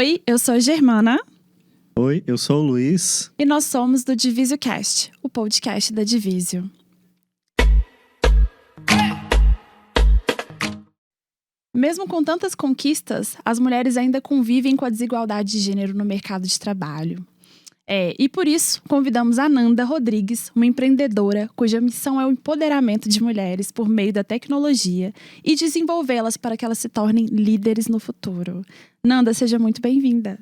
Oi, eu sou a Germana. Oi, eu sou o Luiz. E nós somos do DivisioCast, o podcast da Divisio. Mesmo com tantas conquistas, as mulheres ainda convivem com a desigualdade de gênero no mercado de trabalho. E por isso, convidamos a Nanda Rodrigues, uma empreendedora cuja missão é o empoderamento de mulheres por meio da tecnologia e desenvolvê-las para que elas se tornem líderes no futuro. Nanda, seja muito bem-vinda.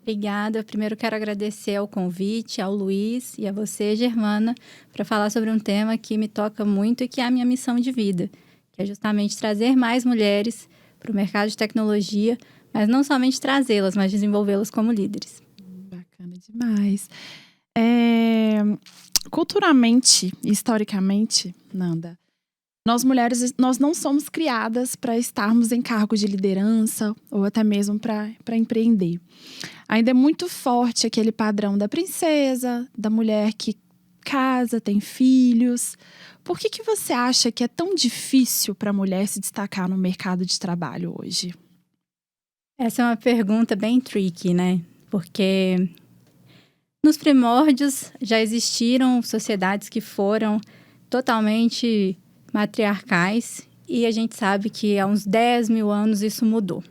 Obrigada. Eu primeiro quero agradecer ao convite, ao Luiz e a você, Germana, para falar sobre um tema que me toca muito e que é a minha missão de vida, que é justamente trazer mais mulheres para o mercado de tecnologia, mas não somente trazê-las, mas desenvolvê-las como líderes. Bacana demais. Culturalmente e historicamente, Nanda, nós mulheres nós não somos criadas para estarmos em cargos de liderança ou até mesmo para empreender. Ainda é muito forte aquele padrão da princesa, da mulher que casa, tem filhos. Por que você acha que é tão difícil para a mulher se destacar no mercado de trabalho hoje? Essa é uma pergunta bem tricky, né? Porque nos primórdios já existiram sociedades que foram totalmente matriarcais e a gente sabe que há uns 10 mil anos isso mudou.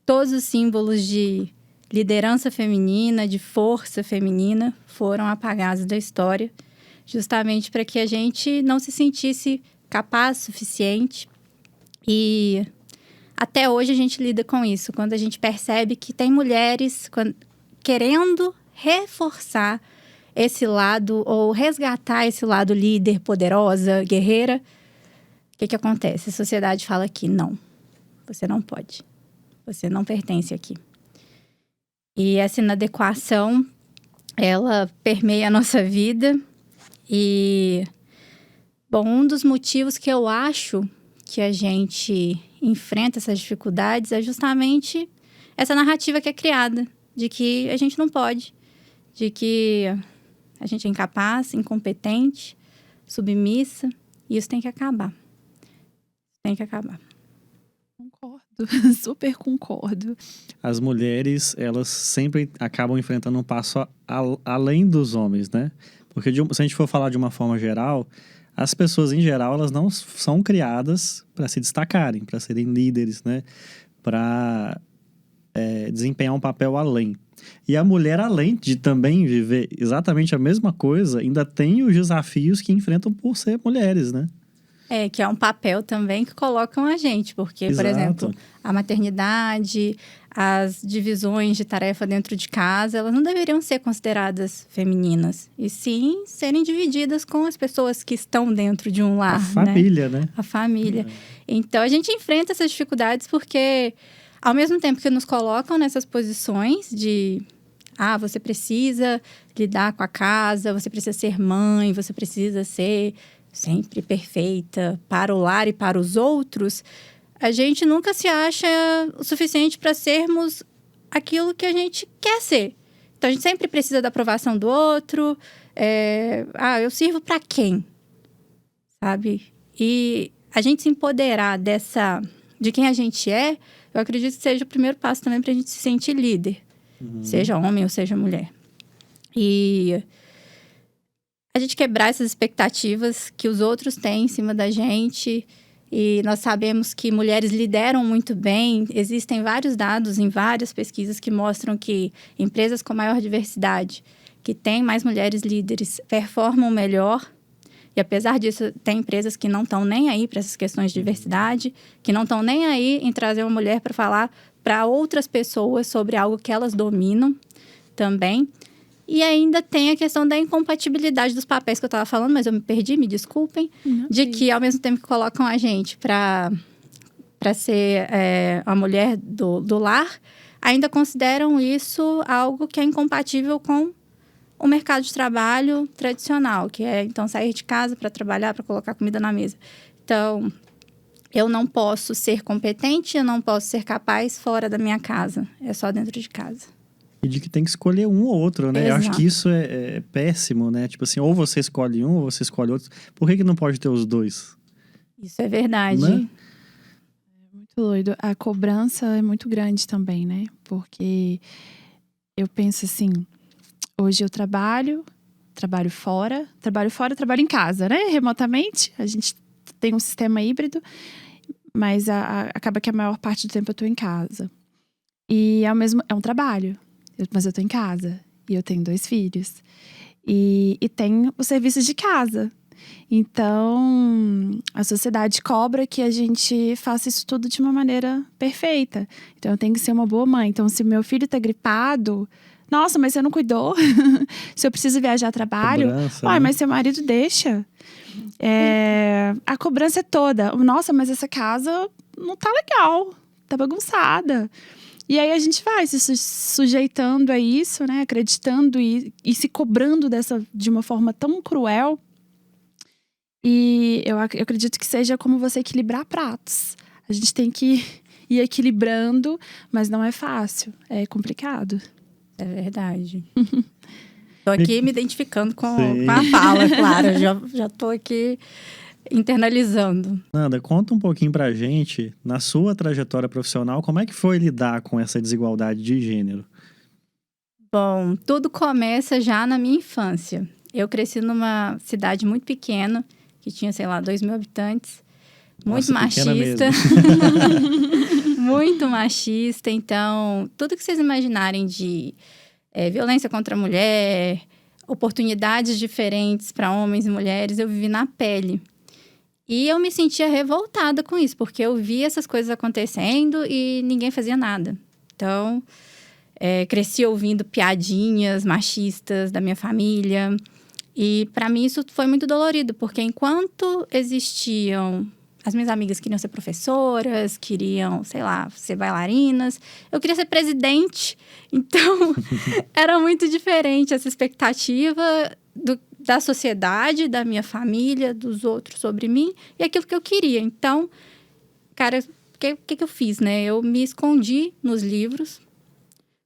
Todos os símbolos de liderança feminina, de força feminina foram apagados da história, justamente para que a gente não se sentisse capaz o suficiente. E até hoje a gente lida com isso, quando a gente percebe que tem mulheres querendo reforçar esse lado ou resgatar esse lado líder, poderosa, guerreira. O que acontece? A sociedade fala que não, você não pode, você não pertence aqui. E essa inadequação, ela permeia a nossa vida. E, bom, um dos motivos que eu acho que a gente enfrenta essas dificuldades é justamente essa narrativa que é criada, de que a gente não pode, de que a gente é incapaz, incompetente, submissa, e isso tem que acabar. Tem que acabar. Concordo, super concordo. As mulheres, elas sempre acabam enfrentando um passo além dos homens, né? Porque se a gente for falar de uma forma geral, as pessoas em geral, elas não são criadas para se destacarem, para serem líderes, né? Para desempenhar um papel além. E a mulher, além de também viver exatamente a mesma coisa, ainda tem os desafios que enfrentam por ser mulheres, né? Que é um papel também que colocam a gente, porque, Exato. Por exemplo, a maternidade, as divisões de tarefa dentro de casa, elas não deveriam ser consideradas femininas, e sim serem divididas com as pessoas que estão dentro de um lar, A família, né? A família. Então, a gente enfrenta essas dificuldades porque, ao mesmo tempo que nos colocam nessas posições de você precisa lidar com a casa, você precisa ser mãe, você precisa ser sempre perfeita para o lar e para os outros, a gente nunca se acha o suficiente para sermos aquilo que a gente quer ser. Então, a gente sempre precisa da aprovação do outro. Eu sirvo para quem? Sabe? E a gente se empoderar de quem a gente é, eu acredito que seja o primeiro passo também para a gente se sentir líder. Seja homem ou seja mulher. E a gente quebrar essas expectativas que os outros têm em cima da gente. E nós sabemos que mulheres lideram muito bem. Existem vários dados em várias pesquisas que mostram que empresas com maior diversidade, que têm mais mulheres líderes, performam melhor. E apesar disso, tem empresas que não estão nem aí para essas questões de diversidade, que não estão nem aí em trazer uma mulher para falar para outras pessoas sobre algo que elas dominam também. E ainda tem a questão da incompatibilidade dos papéis que eu estava falando, mas eu me perdi, me desculpem. De que, ao mesmo tempo que colocam a gente para ser a mulher do lar, ainda consideram isso algo que é incompatível com o mercado de trabalho tradicional, que é, então, sair de casa para trabalhar, para colocar comida na mesa. Então, eu não posso ser competente, eu não posso ser capaz fora da minha casa. É só dentro de casa. E de que tem que escolher um ou outro, né? Exato. Eu acho que isso é péssimo, né? Tipo assim, ou você escolhe um ou você escolhe outro. Por que não pode ter os dois? Isso é verdade. Né? Muito Doido. A cobrança é muito grande também, né? Porque eu penso assim, hoje eu trabalho fora, trabalho em casa, né? Remotamente. A gente tem um sistema híbrido, mas acaba que a maior parte do tempo eu tô em casa. E é um trabalho, mas eu tô em casa. E eu tenho 2 filhos. E tem os serviços de casa. Então, a sociedade cobra que a gente faça isso tudo de uma maneira perfeita. Então, eu tenho que ser uma boa mãe. Então, se meu filho tá gripado, nossa, mas você não cuidou? Se eu preciso viajar a trabalho, Cobrança, né? mas seu marido deixa. A cobrança é toda. Nossa, mas essa casa não tá legal, tá bagunçada. E aí a gente vai se sujeitando a isso, né? Acreditando e se cobrando de uma forma tão cruel. E eu acredito que seja como você equilibrar pratos. A gente tem que ir equilibrando, mas não é fácil, é complicado. É verdade. Tô aqui me identificando com Sim. a fala, claro. Já tô aqui internalizando. Nanda, conta um pouquinho pra gente, na sua trajetória profissional, como é que foi lidar com essa desigualdade de gênero? Bom, tudo começa já na minha infância. Eu cresci numa cidade muito pequena, que tinha, 2.000 habitantes. Muito Nossa, pequena machista. mesmo. Muito machista. Então, tudo que vocês imaginarem de violência contra a mulher, oportunidades diferentes para homens e mulheres, eu vivi na pele. E eu me sentia revoltada com isso, porque eu via essas coisas acontecendo e ninguém fazia nada. Então, cresci ouvindo piadinhas machistas da minha família. E para mim isso foi muito dolorido, porque enquanto existiam... As minhas amigas queriam ser professoras, queriam, ser bailarinas. Eu queria ser presidente. Então, era muito diferente essa expectativa da sociedade, da minha família, dos outros sobre mim. E aquilo que eu queria. Então, cara, o que eu fiz, né? Eu me escondi nos livros.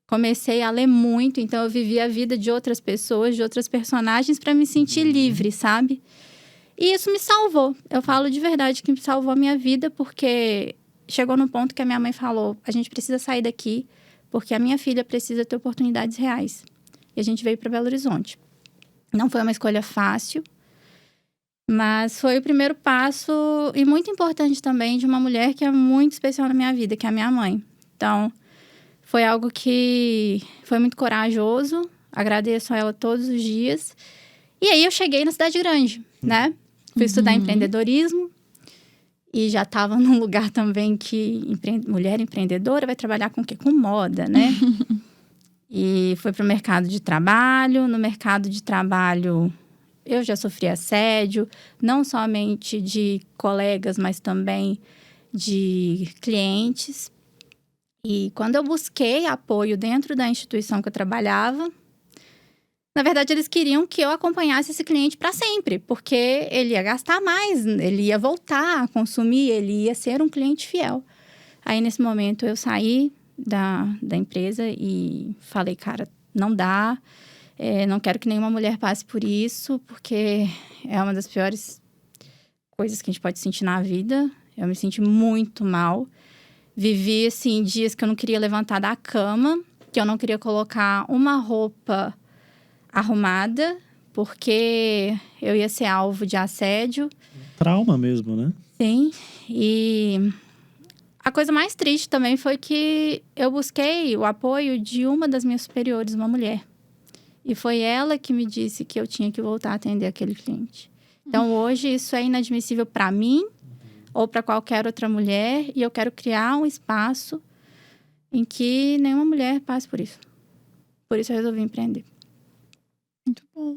Comecei a ler muito, então eu vivi a vida de outras pessoas, de outras personagens, para me sentir livre, sabe? E isso me salvou. Eu falo de verdade que me salvou a minha vida, porque chegou num ponto que a minha mãe falou: a gente precisa sair daqui, porque a minha filha precisa ter oportunidades reais. E a gente veio para Belo Horizonte. Não foi uma escolha fácil, mas foi o primeiro passo, e muito importante também, de uma mulher que é muito especial na minha vida, que é a minha mãe. Então, foi algo que foi muito corajoso. Agradeço a ela todos os dias. E aí eu cheguei na cidade grande, né? Fui estudar empreendedorismo. E já estava num lugar também que mulher empreendedora vai trabalhar com o quê? Com moda, né? E fui para o mercado de trabalho. No mercado de trabalho, eu já sofri assédio. Não somente de colegas, mas também de clientes. E quando eu busquei apoio dentro da instituição que eu trabalhava, na verdade, eles queriam que eu acompanhasse esse cliente para sempre, porque ele ia gastar mais, ele ia voltar a consumir, ele ia ser um cliente fiel. Aí, nesse momento, eu saí da empresa e falei, cara, não dá, não quero que nenhuma mulher passe por isso, porque é uma das piores coisas que a gente pode sentir na vida. Eu me senti muito mal. Vivi, assim, dias que eu não queria levantar da cama, que eu não queria colocar uma roupa arrumada, porque eu ia ser alvo de assédio. Trauma mesmo, né? Sim, e a coisa mais triste também foi que eu busquei o apoio de uma das minhas superiores, uma mulher. E foi ela que me disse que eu tinha que voltar a atender aquele cliente. Então, hoje, isso é inadmissível para mim, ou para qualquer outra mulher, e eu quero criar um espaço em que nenhuma mulher passe por isso. Por isso eu resolvi empreender. Muito bom.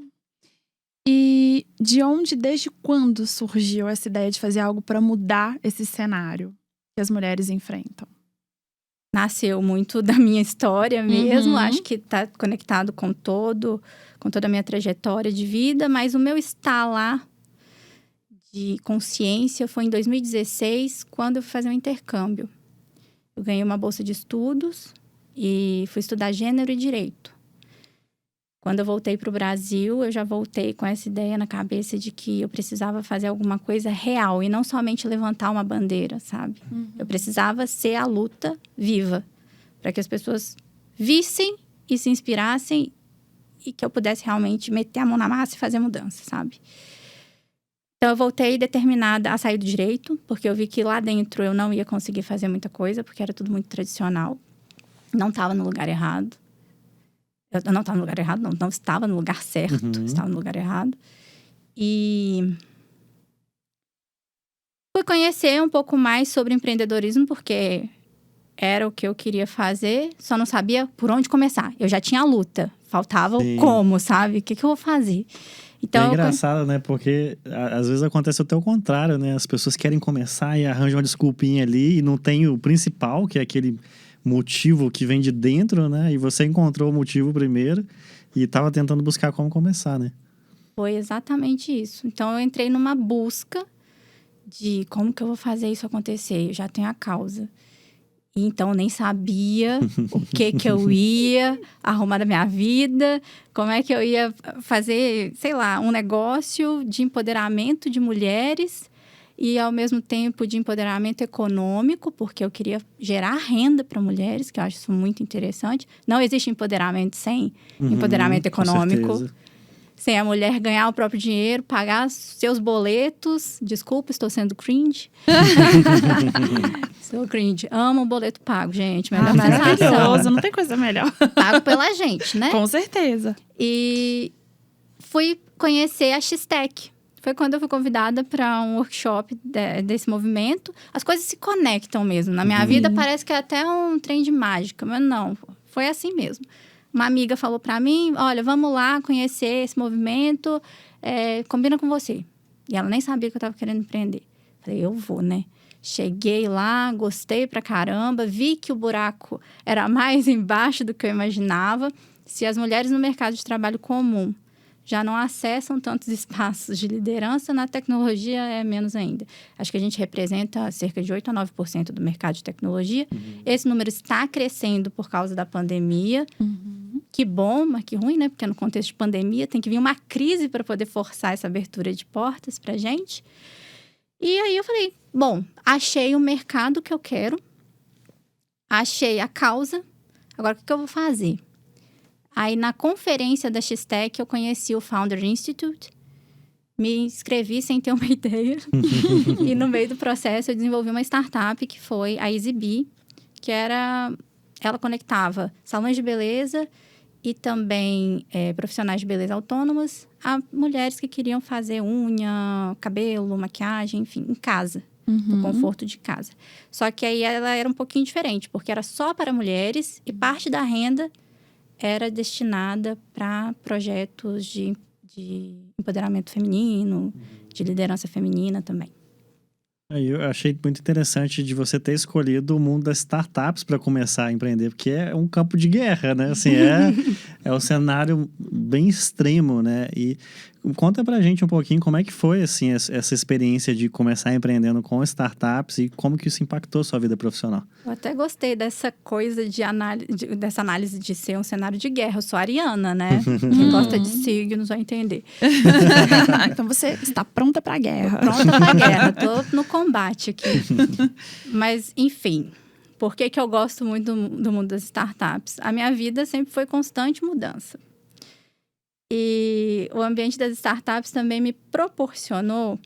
E desde quando surgiu essa ideia de fazer algo para mudar esse cenário que as mulheres enfrentam? Nasceu muito da minha história mesmo, acho que está conectado com toda a minha trajetória de vida, mas o meu estar lá de consciência foi em 2016, quando eu fui fazer um intercâmbio. Eu ganhei uma bolsa de estudos e fui estudar gênero e direito. Quando eu voltei para o Brasil, eu já voltei com essa ideia na cabeça de que eu precisava fazer alguma coisa real e não somente levantar uma bandeira, sabe? Eu precisava ser a luta viva, para que as pessoas vissem e se inspirassem e que eu pudesse realmente meter a mão na massa e fazer mudança, sabe? Então, eu voltei determinada a sair do direito, porque eu vi que lá dentro eu não ia conseguir fazer muita coisa, porque era tudo muito tradicional. Não estava no lugar errado. Eu não estava no lugar errado, não estava no lugar certo, estava no lugar errado. E fui conhecer um pouco mais sobre empreendedorismo, porque era o que eu queria fazer, só não sabia por onde começar. Eu já tinha a luta, faltava o como, sabe? O que eu vou fazer? Então, é engraçado, né? Porque às vezes acontece até o contrário, né? As pessoas querem começar e arranjam uma desculpinha ali e não tem o principal, que é aquele motivo que vem de dentro, né? E você encontrou o motivo primeiro e estava tentando buscar como começar, né? Foi exatamente isso. Então, eu entrei numa busca de como que eu vou fazer isso acontecer. Eu já tenho a causa. E então, eu nem sabia o que eu ia arrumar da minha vida, como é que eu ia fazer, sei lá, um negócio de empoderamento de mulheres e, ao mesmo tempo, de empoderamento econômico, porque eu queria gerar renda para mulheres, que eu acho isso muito interessante. Não existe empoderamento sem empoderamento econômico. Sem a mulher ganhar o próprio dinheiro, pagar seus boletos. Desculpa, estou sendo cringe. Sou cringe. Amo o boleto pago, gente. Melhor maravilhoso, não tem coisa melhor. Pago pela gente, né? Com certeza. E fui conhecer a X-Tech. Foi quando eu fui convidada para um workshop desse movimento. As coisas se conectam mesmo. Na minha vida parece que é até um trem de mágica, mas não. Foi assim mesmo. Uma amiga falou para mim, olha, vamos lá conhecer esse movimento, combina com você. E ela nem sabia que eu estava querendo empreender. Falei, eu vou, né? Cheguei lá, gostei pra caramba, vi que o buraco era mais embaixo do que eu imaginava. Se as mulheres no mercado de trabalho comum já não acessam tantos espaços de liderança, na tecnologia é menos ainda. Acho que a gente representa cerca de 8 a 9% do mercado de tecnologia. Esse número está crescendo por causa da pandemia. Que bom, mas que ruim, né? Porque no contexto de pandemia tem que vir uma crise para poder forçar essa abertura de portas pra gente. E aí eu falei, bom, achei o mercado que eu quero, achei a causa, agora o que eu vou fazer? Aí, na conferência da X-Tech, eu conheci o Founder Institute, me inscrevi sem ter uma ideia. E no meio do processo, eu desenvolvi uma startup que foi a EasyBee, que ela conectava salões de beleza e também profissionais de beleza autônomos a mulheres que queriam fazer unha, cabelo, maquiagem, enfim, em casa. No conforto de casa. Só que aí ela era um pouquinho diferente, porque era só para mulheres e parte da renda era destinada para projetos de empoderamento feminino, de liderança feminina também. Eu achei muito interessante de você ter escolhido o mundo das startups para começar a empreender, porque é um campo de guerra, né? Assim, é um cenário bem extremo, né? E conta pra gente um pouquinho como é que foi, assim, essa experiência de começar empreendendo com startups e como que isso impactou a sua vida profissional. Eu até gostei dessa coisa dessa análise de ser um cenário de guerra. Eu sou ariana, né? Quem gosta de signos vai entender. Então você está pronta pra guerra. Pronta pra guerra. Tô no combate aqui. Mas, enfim, por que eu gosto muito do mundo das startups? A minha vida sempre foi constante mudança. E o ambiente das startups também me proporcionou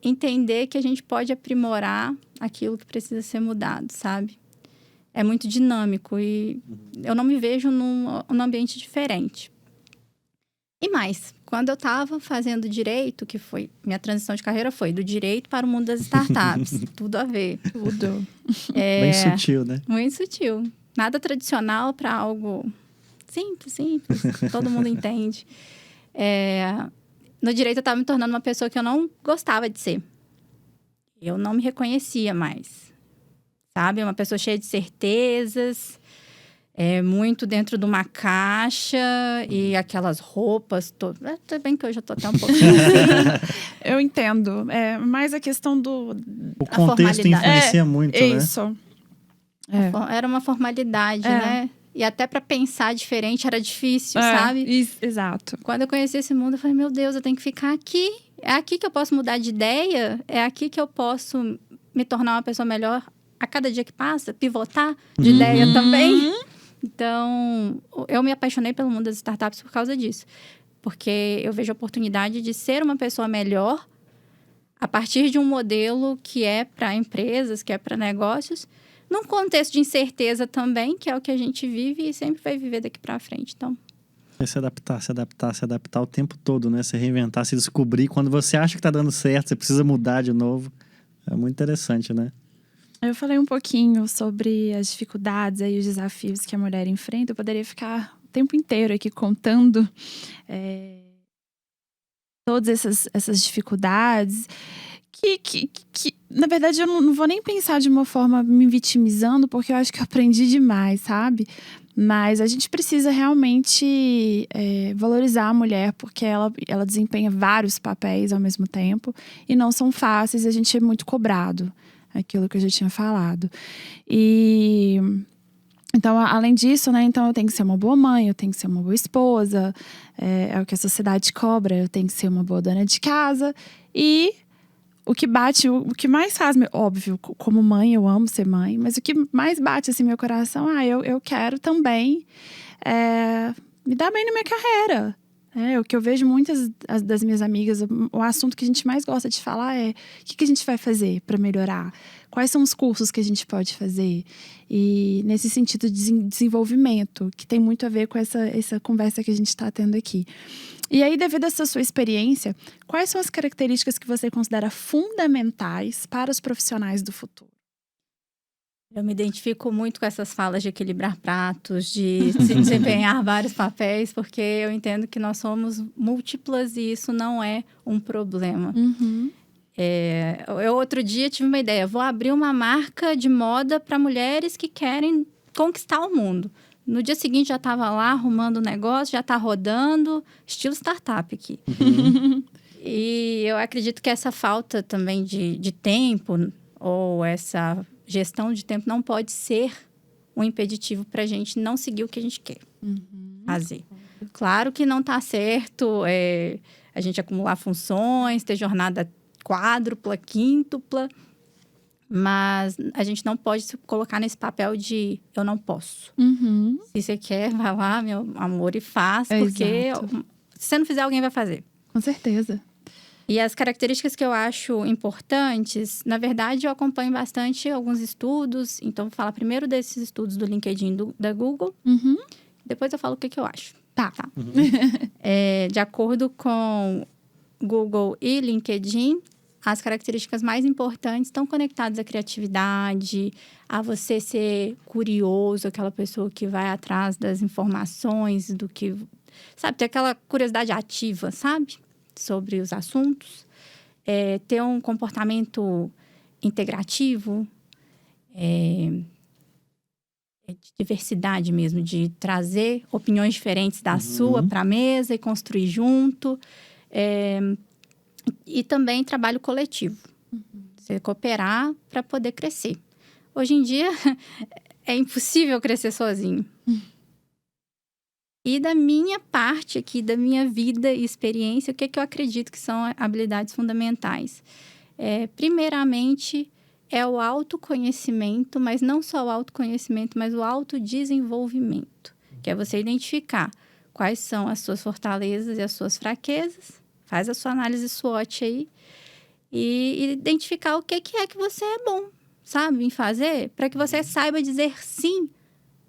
entender que a gente pode aprimorar aquilo que precisa ser mudado, sabe? É muito dinâmico e eu não me vejo num ambiente diferente. E mais, quando eu estava fazendo direito, que foi... Minha transição de carreira foi do direito para o mundo das startups. Tudo a ver. Tudo. Bem sutil, né? Muito sutil. Nada tradicional para algo simples. Todo mundo entende. No direito, eu estava me tornando uma pessoa que eu não gostava de ser. Eu não me reconhecia mais. Sabe? Uma pessoa cheia de certezas... muito dentro de uma caixa e aquelas roupas todas. Tudo bem que hoje eu tô até um pouquinho assim. Eu entendo. É mais a questão do... O contexto influencia muito, né? Isso. Era uma formalidade, né? E até para pensar diferente era difícil, sabe? Exato. Quando eu conheci esse mundo, eu falei, meu Deus, eu tenho que ficar aqui. É aqui que eu posso mudar de ideia. É aqui que eu posso me tornar uma pessoa melhor a cada dia que passa. Pivotar de ideia também. Então, eu me apaixonei pelo mundo das startups por causa disso. Porque eu vejo a oportunidade de ser uma pessoa melhor a partir de um modelo que é para empresas, que é para negócios, num contexto de incerteza também, que é o que a gente vive e sempre vai viver daqui para frente. Então, é se adaptar o tempo todo, né? Se reinventar, se descobrir. Quando você acha que tá dando certo, você precisa mudar de novo. É muito interessante, né? Eu falei um pouquinho sobre as dificuldades e os desafios que a mulher enfrenta. Eu poderia ficar o tempo inteiro aqui contando todas essas dificuldades que, na verdade, eu não vou nem pensar de uma forma me vitimizando, porque eu acho que eu aprendi demais, sabe? Mas a gente precisa realmente valorizar a mulher, porque ela desempenha vários papéis ao mesmo tempo e não são fáceis, e a gente é muito cobrado, aquilo que eu já tinha falado. E então, além disso, né, então eu tenho que ser uma boa mãe, eu tenho que ser uma boa esposa, é o que a sociedade cobra, eu tenho que ser uma boa dona de casa. E o que mais faz, óbvio, como mãe, eu amo ser mãe, mas o que mais bate assim meu coração, eu quero também me dar bem na minha carreira. O que eu vejo muitas das minhas amigas, o assunto que a gente mais gosta de falar é: o que a gente vai fazer para melhorar? Quais são os cursos que a gente pode fazer? E nesse sentido de desenvolvimento, que tem muito a ver com essa conversa que a gente está tendo aqui. E aí, devido a essa sua experiência, quais são as características que você considera fundamentais para os profissionais do futuro? Eu me identifico muito com essas falas de equilibrar pratos, de se desempenhar vários papéis, porque eu entendo que nós somos múltiplas e isso não é um problema. Uhum. Eu outro dia tive uma ideia, vou abrir uma marca de moda para mulheres que querem conquistar o mundo. No dia seguinte já estava lá arrumando o negócio, já está rodando, estilo startup aqui. Uhum. E eu acredito que essa falta também de tempo, ou essa gestão de tempo, não pode ser um impeditivo para a gente não seguir o que a gente quer fazer. Claro que não está certo a gente acumular funções, ter jornada quádrupla, quíntupla, mas a gente não pode se colocar nesse papel de eu não posso. Uhum. Se você quer, vai lá, meu amor, e faz, porque se você não fizer, alguém vai fazer. Com certeza. E as características que eu acho importantes, na verdade, eu acompanho bastante alguns estudos. Então, vou falar primeiro desses estudos do LinkedIn da Google. Uhum. Depois eu falo o que eu acho. Tá. Uhum. De acordo com Google e LinkedIn, as características mais importantes estão conectadas à criatividade, a você ser curioso, aquela pessoa que vai atrás das informações, do que... Sabe, ter aquela curiosidade ativa, sabe? Sobre os assuntos. Ter um comportamento integrativo, de diversidade mesmo, de trazer opiniões diferentes da sua para a mesa e construir junto. E também trabalho coletivo. Você cooperar para poder crescer. Hoje em dia, é impossível crescer sozinho. E da minha parte aqui, da minha vida e experiência, o que eu acredito que são habilidades fundamentais? Primeiramente, é o autoconhecimento, mas não só o autoconhecimento, mas o autodesenvolvimento. Que é você identificar quais são as suas fortalezas e as suas fraquezas. Faz a sua análise SWOT aí. E identificar o que é que você é bom, sabe? Em fazer, para que você saiba dizer sim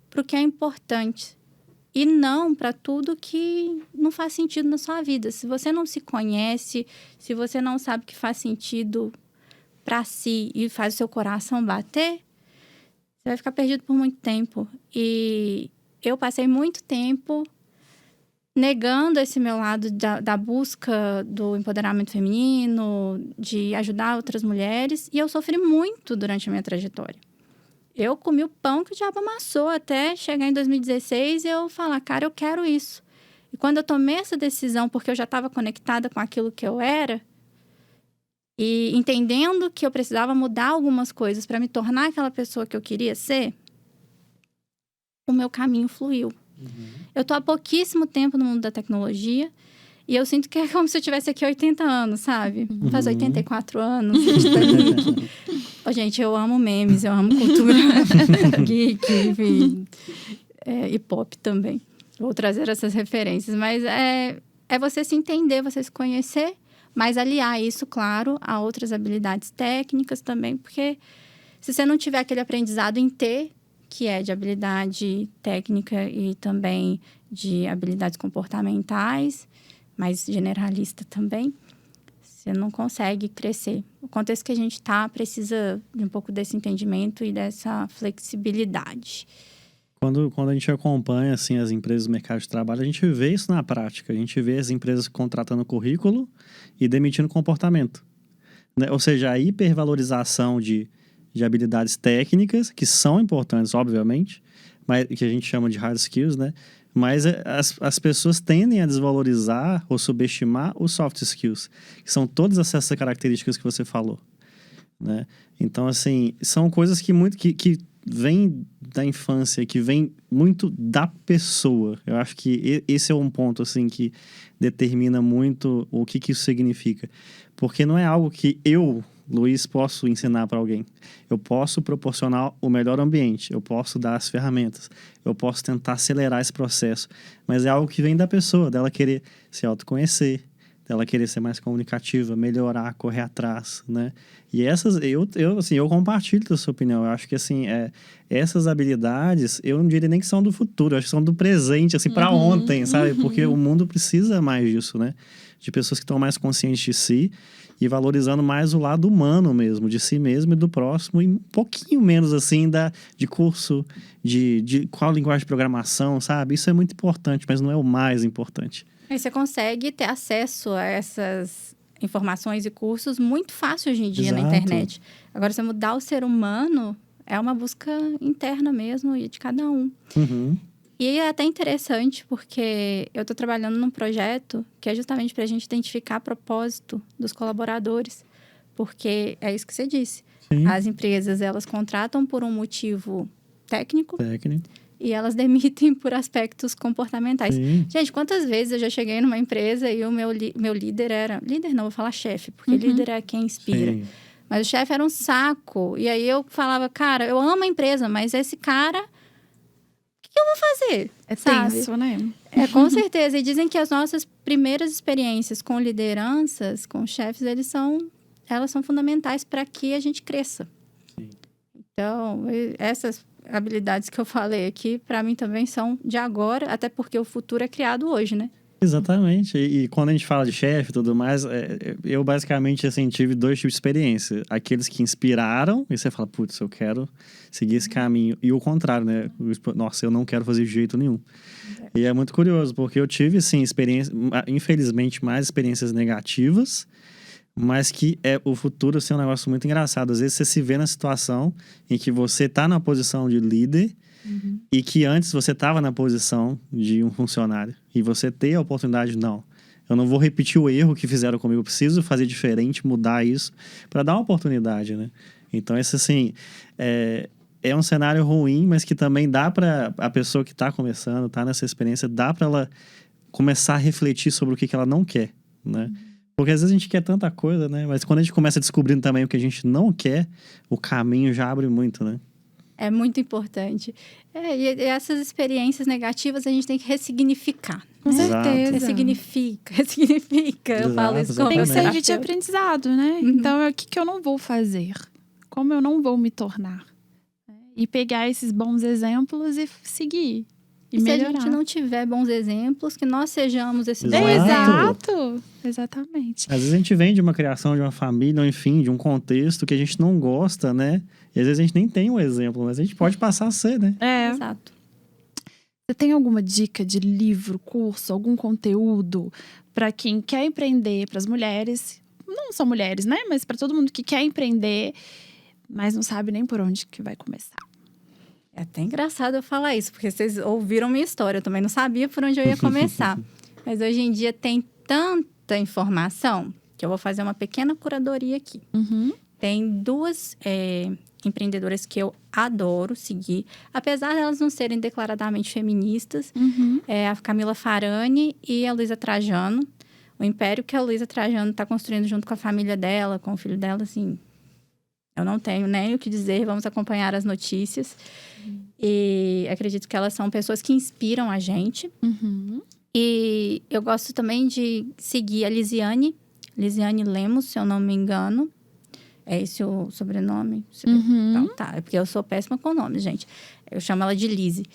para o que é importante. E não para tudo que não faz sentido na sua vida. Se você não se conhece, se você não sabe que faz sentido para si e faz o seu coração bater, você vai ficar perdido por muito tempo. E eu passei muito tempo negando esse meu lado da busca do empoderamento feminino, de ajudar outras mulheres. E eu sofri muito durante a minha trajetória. Eu comi o pão que o diabo amassou até chegar em 2016 e eu falar, cara, eu quero isso. E quando eu tomei essa decisão, porque eu já estava conectada com aquilo que eu era, e entendendo que eu precisava mudar algumas coisas para me tornar aquela pessoa que eu queria ser, o meu caminho fluiu. Eu tô há pouquíssimo tempo no mundo da tecnologia e eu sinto que é como se eu tivesse aqui 80 anos, sabe? Faz 84 anos. Ô, gente, eu amo memes, eu amo cultura geek, enfim, e pop também. Vou trazer essas referências, mas é você se entender, você se conhecer, mas aliar isso, claro, a outras habilidades técnicas também, porque se você não tiver aquele aprendizado em T, que é de habilidade técnica e também de habilidades comportamentais, mas generalista também, você não consegue crescer. O contexto que a gente está precisa de um pouco desse entendimento e dessa flexibilidade. Quando a gente acompanha assim, as empresas do mercado de trabalho, a gente vê isso na prática. A gente vê as empresas contratando currículo e demitindo comportamento, né? Ou seja, a hipervalorização de habilidades técnicas, que são importantes, obviamente, mas que a gente chama de hard skills, né? Mas as pessoas tendem a desvalorizar ou subestimar os soft skills, que são todas essas características que você falou, né? Então, assim, são coisas que vêm da infância, que vêm muito da pessoa. Eu acho que esse é um ponto, assim, que determina muito o que isso significa. Porque não é algo que eu, Luiz, posso ensinar para alguém. Eu posso proporcionar o melhor ambiente, eu posso dar as ferramentas, eu posso tentar acelerar esse processo, mas é algo que vem da pessoa, dela querer se autoconhecer, dela querer ser mais comunicativa, melhorar, correr atrás, né? E eu compartilho da sua opinião. Eu acho que, assim, essas habilidades, eu não diria nem que são do futuro, eu acho que são do presente, assim, para ontem, sabe? Porque o mundo precisa mais disso, né? De pessoas que estão mais conscientes de si e valorizando mais o lado humano mesmo, de si mesmo e do próximo, e um pouquinho menos, assim, de curso, de qual linguagem de programação, sabe? Isso é muito importante, mas não é o mais importante. Aí você consegue ter acesso a essas informações e cursos muito fácil hoje em dia na internet. Agora, se mudar o ser humano, é uma busca interna mesmo e de cada um. E é até interessante, porque eu estou trabalhando num projeto que é justamente para a gente identificar propósito dos colaboradores. Porque é isso que você disse. Sim. As empresas, elas contratam por um motivo técnico. E elas demitem por aspectos comportamentais. Sim. Gente, quantas vezes eu já cheguei numa empresa e o meu líder era... Líder não, vou falar chefe, porque líder é quem inspira. Sim. Mas o chefe era um saco. E aí eu falava, cara, eu amo a empresa, mas esse cara... O que eu vou fazer? É sabe? tenso, né? Com certeza. E dizem que as nossas primeiras experiências com lideranças, com chefes, elas são fundamentais para que a gente cresça. Sim. Então, essas habilidades que eu falei aqui, para mim também são de agora, até porque o futuro é criado hoje, né? Exatamente. E quando a gente fala de chefe e tudo mais, eu basicamente, assim, tive 2 tipos de experiência. Aqueles que inspiraram, e você fala, putz, eu quero seguir esse caminho. E o contrário, né? Nossa, eu não quero fazer de jeito nenhum. E é muito curioso, porque eu tive, sim, infelizmente, mais experiências negativas, mas que o futuro assim, é um negócio muito engraçado. Às vezes você se vê na situação em que você está na posição de líder e que antes você estava na posição de um funcionário. E você tem a oportunidade, não. Eu não vou repetir o erro que fizeram comigo. Eu preciso fazer diferente, mudar isso, para dar uma oportunidade, né? Então, esse, assim, é um cenário ruim, mas que também dá para a pessoa que está começando, está nessa experiência, dá para ela começar a refletir sobre o que ela não quer, né? Porque às vezes a gente quer tanta coisa, né? Mas quando a gente começa descobrindo também o que a gente não quer, o caminho já abre muito, né? É muito importante. E essas experiências negativas a gente tem que ressignificar. Com certeza. Ressignifica. Eu falo isso como tem que servir de terapeuta. aprendizado, né? Então, o que eu não vou fazer? Como eu não vou me tornar? E pegar esses bons exemplos e seguir. E se melhorar. a gente não tiver bons exemplos, que nós sejamos esse bom Exato. exemplo. Exatamente. Às vezes a gente vem de uma criação, de uma família, ou enfim, de um contexto que a gente não gosta, né? E às vezes a gente nem tem um exemplo, mas a gente pode passar a ser, né? Exato. Você tem alguma dica de livro, curso, algum conteúdo para quem quer empreender, para as mulheres? Não só mulheres, né? Mas para todo mundo que quer empreender, mas não sabe nem por onde que vai começar. É até engraçado eu falar isso, porque vocês ouviram minha história. Eu também não sabia por onde eu ia começar. Mas hoje em dia tem tanta informação que eu vou fazer uma pequena curadoria aqui. Tem duas empreendedoras que eu adoro seguir. Apesar de elas não serem declaradamente feministas. É a Camila Farani e a Luísa Trajano. O império que a Luísa Trajano está construindo junto com a família dela, com o filho dela, assim... Eu não tenho nem o que dizer, vamos acompanhar as notícias. E acredito que elas são pessoas que inspiram a gente. E eu gosto também de seguir a Lisiane Lemos, se eu não me engano. É esse o sobrenome? Então, tá. É porque eu sou péssima com nomes, gente. Eu chamo ela de Lise.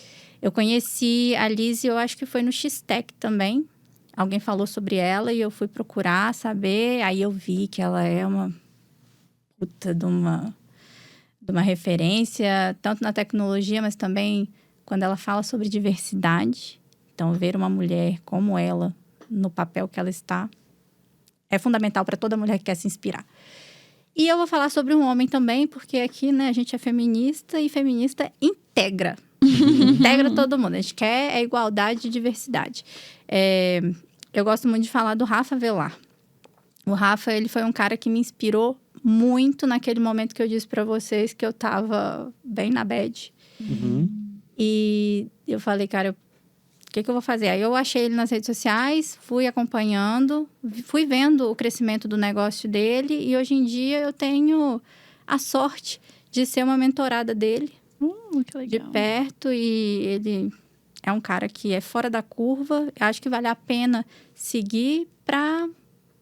Eu conheci a Lise, eu acho que foi no X-Tech também. Alguém falou sobre ela e eu fui procurar, saber. Aí eu vi que ela é uma puta de uma referência, tanto na tecnologia, mas também quando ela fala sobre diversidade. Então, ver uma mulher como ela, no papel que ela está, é fundamental para toda mulher que quer se inspirar. E eu vou falar sobre um homem também, porque aqui, né, a gente é feminista e feminista integra. Integra todo mundo. A gente quer igualdade e diversidade. Eu gosto muito de falar do Rafa Velar. O Rafa, ele foi um cara que me inspirou muito naquele momento que eu disse para vocês que eu tava bem na bad. E eu falei, cara, o que eu vou fazer? Aí eu achei ele nas redes sociais, fui acompanhando, fui vendo o crescimento do negócio dele. E hoje em dia eu tenho a sorte de ser uma mentorada dele. Que legal. De perto. E ele é um cara que é fora da curva. Acho que vale a pena seguir para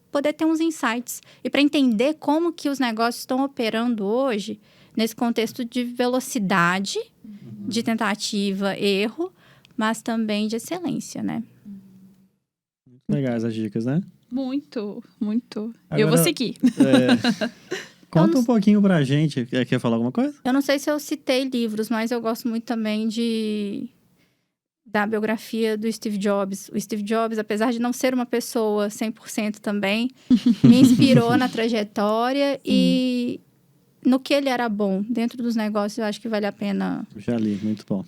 poder ter uns insights. E para entender como que os negócios estão operando hoje, nesse contexto de velocidade, de tentativa, erro, mas também de excelência, né? Legais as dicas, né? Muito, muito. Agora, eu vou seguir. Conta um pouquinho pra gente. Quer falar alguma coisa? Eu não sei se eu citei livros, mas eu gosto muito também da biografia do Steve Jobs. O Steve Jobs, apesar de não ser uma pessoa 100% também, me inspirou na trajetória e no que ele era bom dentro dos negócios. Eu acho que vale a pena... Já li, muito bom.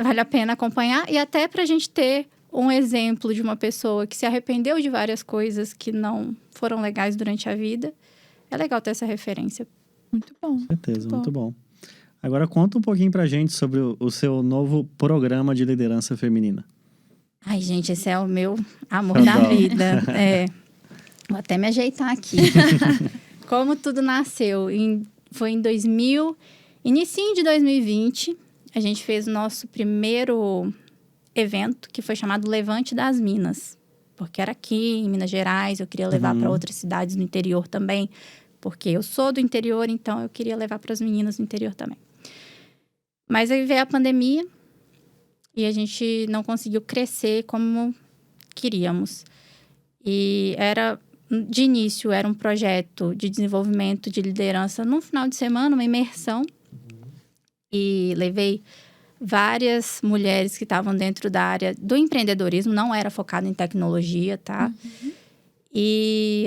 Vale a pena acompanhar. E até pra gente ter um exemplo de uma pessoa que se arrependeu de várias coisas que não foram legais durante a vida. É legal ter essa referência. Muito bom. Com certeza, muito bom. Agora conta um pouquinho pra gente sobre o seu novo programa de liderança feminina. Ai, gente, esse é o meu amor da vida. Vou até me ajeitar aqui. Como tudo nasceu? Foi em início de 2020, a gente fez o nosso primeiro evento, que foi chamado Levante das Minas. Porque era aqui, em Minas Gerais, eu queria levar para outras cidades no interior também. Porque eu sou do interior, então eu queria levar para as meninas do interior também. Mas aí veio a pandemia e a gente não conseguiu crescer como queríamos. E de início, era um projeto de desenvolvimento de liderança num final de semana, uma imersão. E levei várias mulheres que estavam dentro da área do empreendedorismo, não era focado em tecnologia, tá? E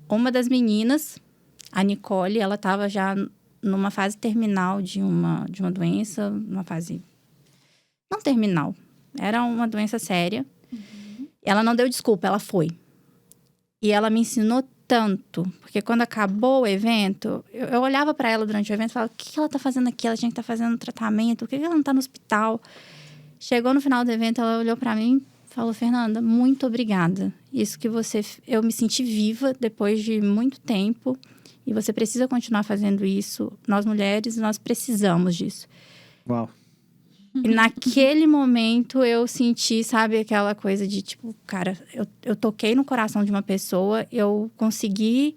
uma das meninas, a Nicole, ela estava já numa fase terminal de uma doença, uma fase não terminal, era uma doença séria. Ela não deu desculpa, ela foi. E ela me ensinou tanto, porque quando acabou o evento, eu olhava para ela durante o evento e falava, o que ela tá fazendo aqui? Ela tinha que estar fazendo tratamento, por que ela não tá no hospital? Chegou no final do evento, ela olhou para mim e falou, Fernanda, muito obrigada. Isso que eu me senti viva depois de muito tempo e você precisa continuar fazendo isso. Nós mulheres, nós precisamos disso. Uau! E naquele momento eu senti, sabe, aquela coisa de tipo, cara, eu toquei no coração de uma pessoa, eu consegui,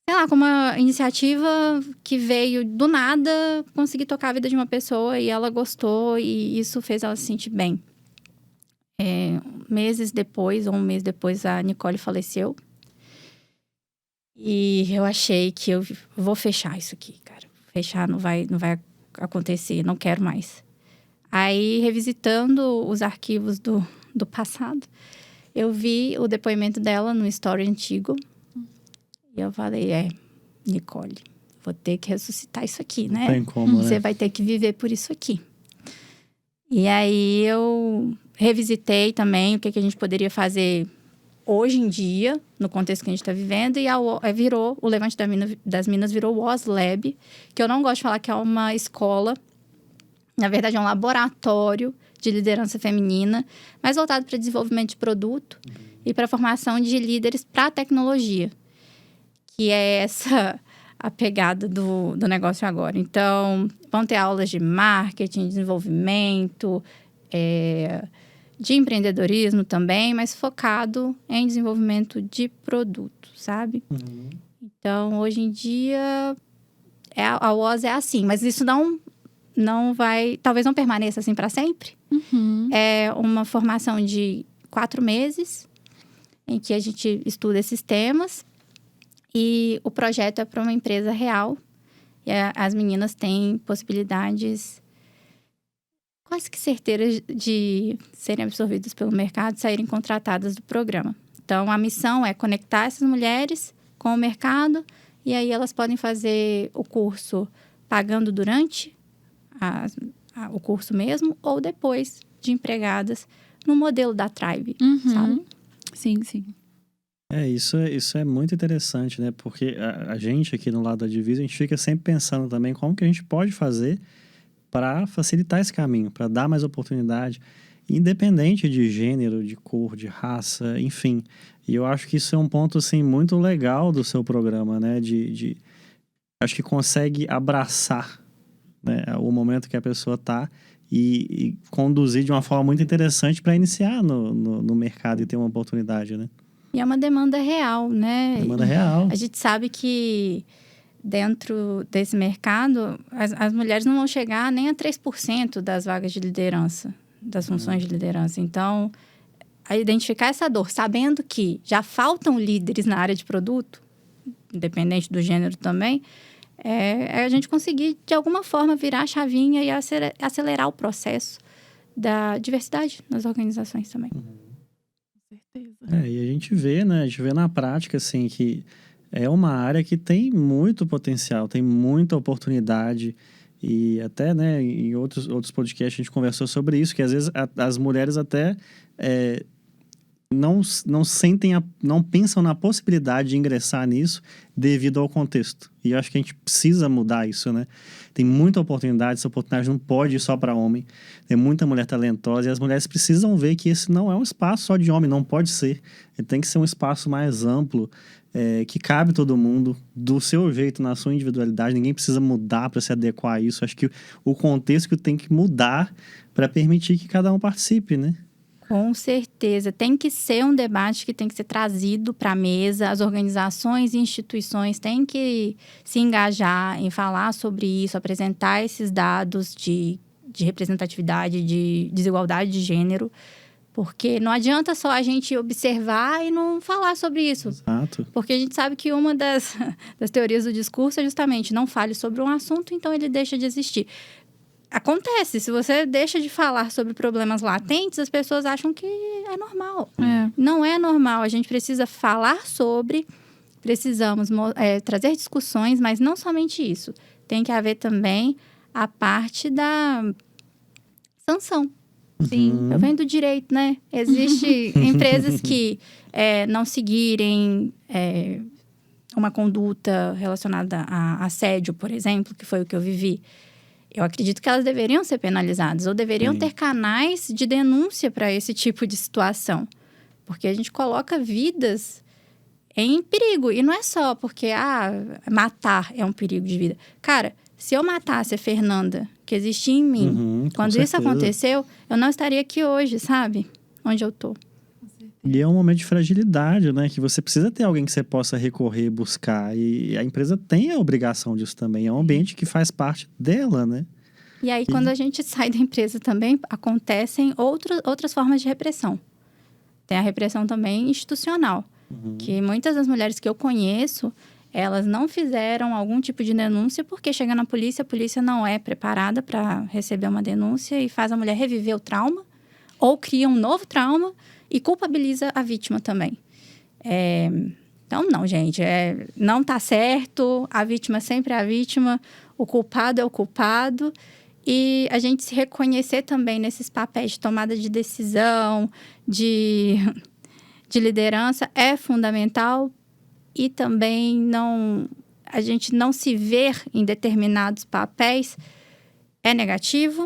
sei lá, com uma iniciativa que veio do nada, consegui tocar a vida de uma pessoa e ela gostou e isso fez ela se sentir bem. Meses depois, ou um mês depois, a Nicole faleceu. E eu achei que eu vou fechar isso aqui, cara. Fechar não vai acontecer, não quero mais. Aí, revisitando os arquivos do passado, eu vi o depoimento dela no story antigo. E eu falei, Nicole, vou ter que ressuscitar isso aqui, né? Não tem como, né? Você vai ter que viver por isso aqui. E aí, eu revisitei também o que a gente poderia fazer hoje em dia, no contexto que a gente está vivendo, e o Levante das Minas virou o OSLab, que eu não gosto de falar que é uma escola, na verdade é um laboratório de liderança feminina, mas voltado para desenvolvimento de produto e para a formação de líderes para a tecnologia, que é essa a pegada do negócio agora. Então, vão ter aulas de marketing, desenvolvimento, de empreendedorismo também, mas focado em desenvolvimento de produto, sabe? Então, hoje em dia, a UOS é assim, mas isso não vai... Talvez não permaneça assim para sempre. É uma formação de 4 meses, em que a gente estuda esses temas. E o projeto é para uma empresa real. E as meninas têm possibilidades quase que certeiras de serem absorvidas pelo mercado, saírem contratadas do programa. Então, a missão é conectar essas mulheres com o mercado. E aí, elas podem fazer o curso pagando durante o curso mesmo, ou depois de empregadas no modelo da Tribe, sabe? Sim, sim. Isso é muito interessante, né? Porque a gente aqui no lado da Divisa, a gente fica sempre pensando também como que a gente pode fazer para facilitar esse caminho, para dar mais oportunidade, independente de gênero, de cor, de raça, enfim. E eu acho que isso é um ponto, assim, muito legal do seu programa, né? Acho que consegue abraçar, né, o momento que a pessoa está e conduzir de uma forma muito interessante para iniciar no mercado e ter uma oportunidade, né? E é uma demanda real, né? Demanda real. A gente sabe que dentro desse mercado, as mulheres não vão chegar nem a 3% das vagas de liderança, das funções de liderança. Então, a identificar essa dor, sabendo que já faltam líderes na área de produto, independente do gênero também, é a gente conseguir, de alguma forma, virar a chavinha e acelerar o processo da diversidade nas organizações também. Certeza. E a gente vê, né? A gente vê na prática, assim, que é uma área que tem muito potencial, tem muita oportunidade. E até, né, em outros podcasts a gente conversou sobre isso, que às vezes as mulheres até não sentem, não pensam na possibilidade de ingressar nisso devido ao contexto. E eu acho que a gente precisa mudar isso, né? Tem muita oportunidade, essa oportunidade não pode ir só para homem. Tem muita mulher talentosa e as mulheres precisam ver que esse não é um espaço só de homem, não pode ser. Ele tem que ser um espaço mais amplo, que cabe todo mundo, do seu jeito, na sua individualidade. Ninguém precisa mudar para se adequar a isso. Acho que o contexto tem que mudar para permitir que cada um participe, né? Com certeza. Tem que ser um debate que tem que ser trazido para a mesa. As organizações e instituições têm que se engajar em falar sobre isso, apresentar esses dados de representatividade, de desigualdade de gênero. Porque não adianta só a gente observar e não falar sobre isso. Exato. Porque a gente sabe que uma das teorias do discurso é justamente não fale sobre um assunto, então ele deixa de existir. Acontece, se você deixa de falar sobre problemas latentes, as pessoas acham que é normal. Não é normal, a gente precisa falar sobre, precisamos trazer discussões, mas não somente isso. Tem que haver também a parte da sanção. Sim. Eu venho do direito, né? Existem empresas que não seguirem uma conduta relacionada a assédio, por exemplo, que foi o que eu vivi. Eu acredito que elas deveriam ser penalizadas ou deveriam ter canais de denúncia para esse tipo de situação. Porque a gente coloca vidas em perigo. E não é só porque matar é um perigo de vida. Cara, se eu matasse a Fernanda, que existia em mim, quando isso aconteceu, eu não estaria aqui hoje, sabe? Onde eu tô. E é um momento de fragilidade, né? Que você precisa ter alguém que você possa recorrer, buscar. E a empresa tem a obrigação disso também. É um ambiente que faz parte dela, né? E aí, quando a gente sai da empresa também, acontecem outras formas de repressão. Tem a repressão também institucional. Que muitas das mulheres que eu conheço, elas não fizeram algum tipo de denúncia porque chega na polícia, a polícia não é preparada para receber uma denúncia e faz a mulher reviver o trauma ou cria um novo trauma e culpabiliza a vítima também. Então, não, gente. Não tá certo. A vítima sempre é a vítima. O culpado é o culpado. E a gente se reconhecer também nesses papéis de tomada de decisão, de de liderança é fundamental e também a gente não se ver em determinados papéis é negativo.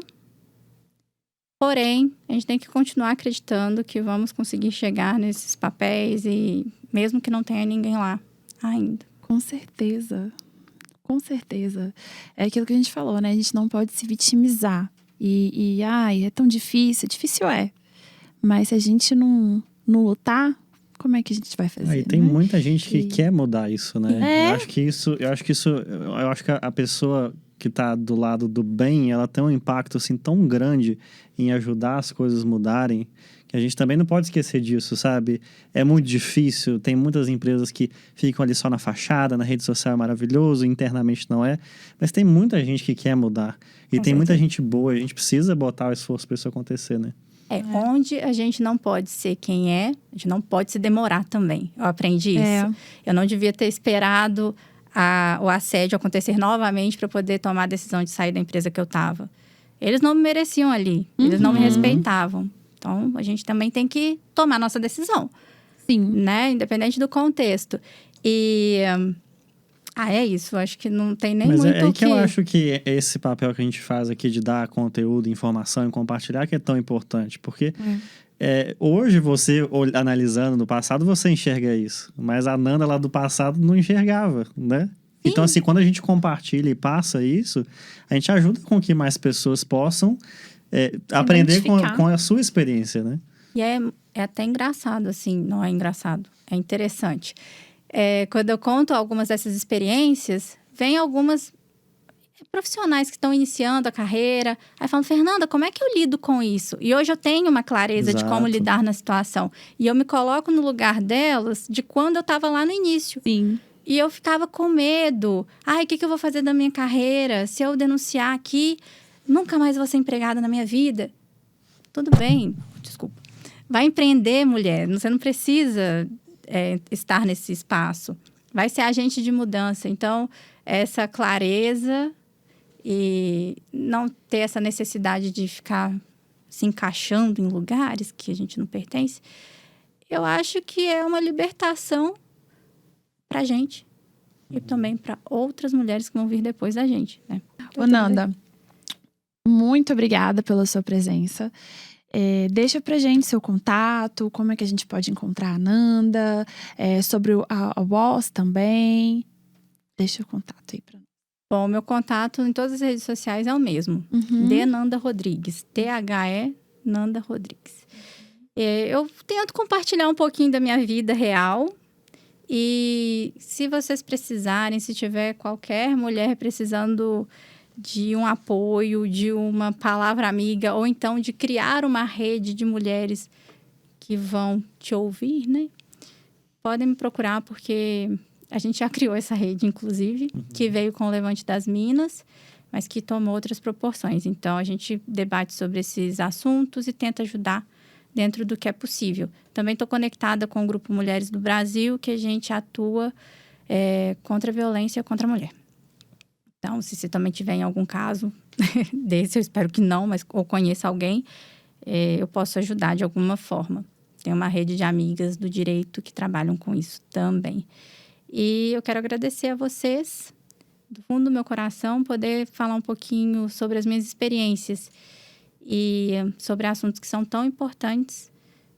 Porém, a gente tem que continuar acreditando que vamos conseguir chegar nesses papéis e mesmo que não tenha ninguém lá ainda. Com certeza. Com certeza. É aquilo que a gente falou, né? A gente não pode se vitimizar. É tão difícil. Difícil é. Mas se a gente não lutar, como é que a gente vai fazer? Aí tem né? muita gente que quer mudar isso, né? É. Eu acho que a pessoa que tá do lado do bem, ela tem um impacto assim tão grande em ajudar as coisas mudarem, que a gente também não pode esquecer disso, sabe? É muito difícil, tem muitas empresas que ficam ali só na fachada, na rede social é maravilhoso, internamente não é, mas tem muita gente que quer mudar. E tem muita gente boa, a gente precisa botar o esforço para isso acontecer, né? Onde a gente não pode ser quem é, a gente não pode se demorar também. Eu aprendi isso. Eu não devia ter esperado o assédio acontecer novamente para poder tomar a decisão de sair da empresa que eu estava. Eles não me mereciam ali, eles não me respeitavam. Então, a gente também tem que tomar nossa decisão. Sim. Né? Independente do contexto. E... é isso. Acho que não tem nem muito muito Mas é que eu acho que esse papel que a gente faz aqui de dar conteúdo, informação e compartilhar que é tão importante. Porque hoje você, analisando no passado, você enxerga isso. Mas a Nanda lá do passado não enxergava, né? Sim. Então, assim, quando a gente compartilha e passa isso, a gente ajuda com que mais pessoas possam aprender com a sua experiência, né? E é até engraçado, assim. Não é engraçado. É interessante. Quando eu conto algumas dessas experiências, vem algumas profissionais que estão iniciando a carreira. Aí falam, Fernanda, como é que eu lido com isso? E hoje eu tenho uma clareza de como lidar na situação. E eu me coloco no lugar delas de quando eu estava lá no início. Sim. E eu ficava com medo. O que eu vou fazer da minha carreira? Se eu denunciar aqui, nunca mais vou ser empregada na minha vida. Tudo bem, desculpa. Vai empreender, mulher. Você não precisa... estar nesse espaço. Vai ser agente de mudança. Então, essa clareza e não ter essa necessidade de ficar se encaixando em lugares que a gente não pertence, eu acho que é uma libertação pra gente e também para outras mulheres que vão vir depois da gente, né? Ô, Nanda, muito obrigada pela sua presença. Deixa pra gente seu contato, como é que a gente pode encontrar a Nanda, sobre a WOS também. Deixa o contato aí pra nós. Bom, meu contato em todas as redes sociais é o mesmo. De Nanda Rodrigues. THE Nanda Rodrigues. Eu tento compartilhar um pouquinho da minha vida real. E se vocês precisarem, se tiver qualquer mulher precisando de um apoio, de uma palavra amiga, ou então de criar uma rede de mulheres que vão te ouvir, né? Podem me procurar, porque a gente já criou essa rede, inclusive, que veio com o Levante das Minas, mas que tomou outras proporções. Então, a gente debate sobre esses assuntos e tenta ajudar dentro do que é possível. Também estou conectada com o Grupo Mulheres do Brasil, que a gente atua contra a violência contra a mulher. Então, se você também tiver em algum caso desse, eu espero que não, mas ou conheça alguém, eu posso ajudar de alguma forma. Tem uma rede de amigas do direito que trabalham com isso também. E eu quero agradecer a vocês, do fundo do meu coração, poder falar um pouquinho sobre as minhas experiências e sobre assuntos que são tão importantes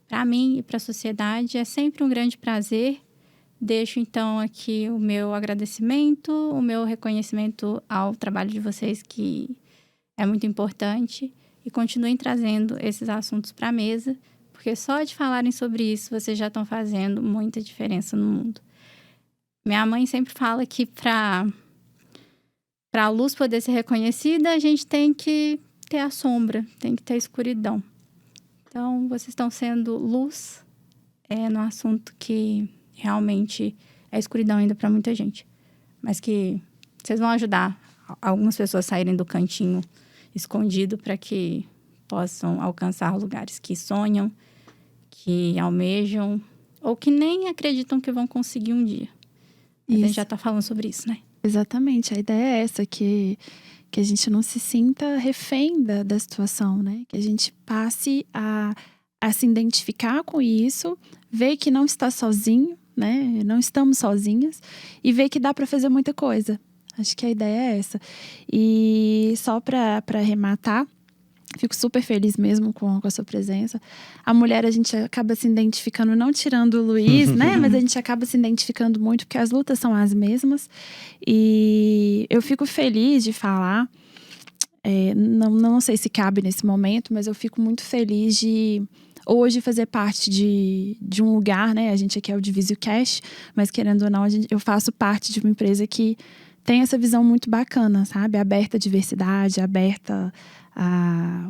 para mim e para a sociedade. É sempre um grande prazer. Deixo, então, aqui o meu agradecimento, o meu reconhecimento ao trabalho de vocês, que é muito importante. E continuem trazendo esses assuntos para a mesa, porque só de falarem sobre isso, vocês já estão fazendo muita diferença no mundo. Minha mãe sempre fala que para a luz poder ser reconhecida, a gente tem que ter a sombra, tem que ter a escuridão. Então, vocês estão sendo luz no assunto que realmente é escuridão ainda para muita gente. Mas que vocês vão ajudar algumas pessoas a saírem do cantinho escondido para que possam alcançar lugares que sonham, que almejam ou que nem acreditam que vão conseguir um dia. A gente já está falando sobre isso, né? Exatamente. A ideia é essa, que a gente não se sinta refém da situação, né? Que a gente passe a a se identificar com isso, ver que não está sozinho, né? Não estamos sozinhas e ver que dá para fazer muita coisa. Acho que a ideia é essa. E só para arrematar, fico super feliz mesmo com a sua presença. A mulher, a gente acaba se identificando, não tirando o Luiz, né? Mas a gente acaba se identificando muito, porque as lutas são as mesmas. E eu fico feliz de falar, não sei se cabe nesse momento, mas eu fico muito feliz de hoje fazer parte de um lugar, né? A gente aqui é o Divisio Cash, mas querendo ou não, eu faço parte de uma empresa que tem essa visão muito bacana, sabe? Aberta à diversidade, aberta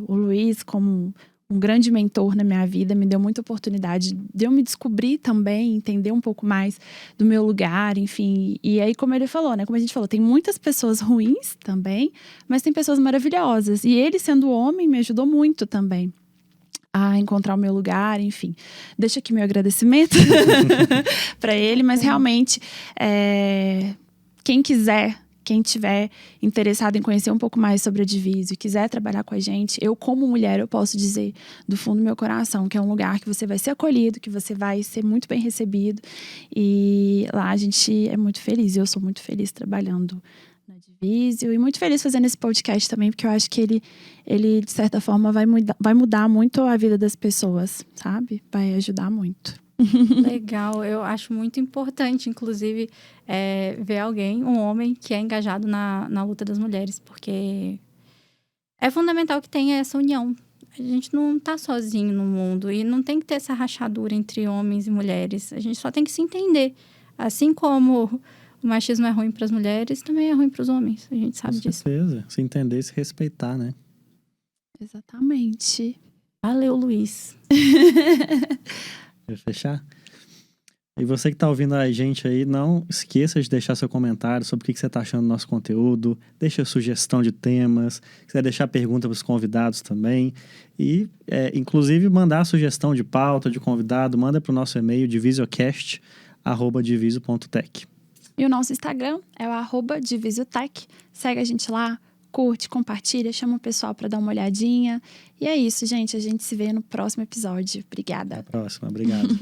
o Luiz como um grande mentor na minha vida, me deu muita oportunidade de eu me descobrir também, entender um pouco mais do meu lugar, enfim. E aí, como ele falou, né? Como a gente falou, tem muitas pessoas ruins também, mas tem pessoas maravilhosas. E ele, sendo homem, me ajudou muito também a encontrar o meu lugar, enfim. Deixo aqui meu agradecimento para ele, mas realmente, quem tiver interessado em conhecer um pouco mais sobre a Divisio e quiser trabalhar com a gente, eu como mulher, eu posso dizer do fundo do meu coração que é um lugar que você vai ser acolhido, que você vai ser muito bem recebido. E lá a gente é muito feliz. Eu sou muito feliz trabalhando na Divisio e muito feliz fazendo esse podcast também, porque eu acho que ele de certa forma, vai mudar muito a vida das pessoas, sabe? Vai ajudar muito. Legal, eu acho muito importante, inclusive, ver alguém, um homem, que é engajado na luta das mulheres, porque é fundamental que tenha essa união. A gente não tá sozinho no mundo e não tem que ter essa rachadura entre homens e mulheres. A gente só tem que se entender. Assim como o machismo é ruim para as mulheres, também é ruim para os homens. A gente sabe disso. Com certeza. Se entender e se respeitar, né? Exatamente. Valeu, Luiz. Quer fechar? E você que está ouvindo a gente aí, não esqueça de deixar seu comentário sobre o que você está achando do nosso conteúdo. Deixa sugestão de temas. Se quiser deixar pergunta para os convidados também. E, inclusive, mandar sugestão de pauta, de convidado, manda para o nosso e-mail, divisiocast@divisio.tech. E o nosso Instagram é o @divisiotech. Segue a gente lá, curte, compartilha, chama o pessoal para dar uma olhadinha. E é isso, gente. A gente se vê no próximo episódio. Obrigada. Até a próxima. Obrigado.